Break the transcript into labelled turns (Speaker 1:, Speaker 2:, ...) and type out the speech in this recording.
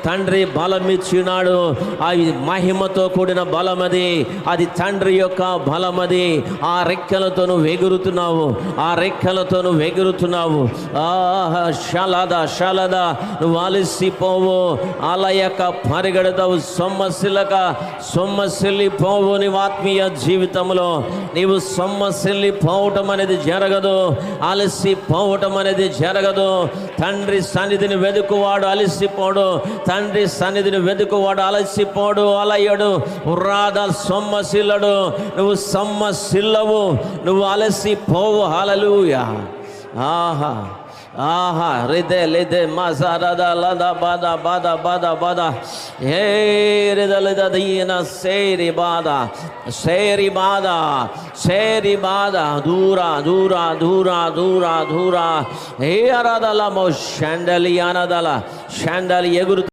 Speaker 1: తండ్రి బలం ఇచ్చినాడు. అది మహిమతో కూడిన బలమది, అది తండ్రి యొక్క బలమది. ఆ రెక్కలతో నువ్వు ఎగురుతున్నావు, ఆ రెక్కలతో నువ్వు ఎగురుతున్నావు. శలద నువ్వు అలసిపోవు, అలయక పరిగెడతావు, సొమ్మసిల్లిపోవు. నీవు ఆత్మీయ జీవితంలో నీవు సొమ్మసిల్లిపోవటం అనేది జరగదు, అలసిపోవటం అనేది జరగదు. తండ్రి సన్నిధిని వెతుకువాడు అలసిపోడు, తండ్రి సన్నిధిని వెతుకువాడు అలసిపోడు, అలయడు, రాధ సొమ్మసిల్లడు. నువ్వు సొమ్మసిల్లవు, నువ్వు అలసిపోవు. హల్లెలూయా. ఆహా ఆహా రిదే లిదే మజారద లద బద బద బద బద హే రిద లిద దీన సేరి బాద సేరి బాద సేరి బాద దూరా దూరా దూరా దూరా దూరా హే అరదల మో షండలి అనదల షండలి ఎగురు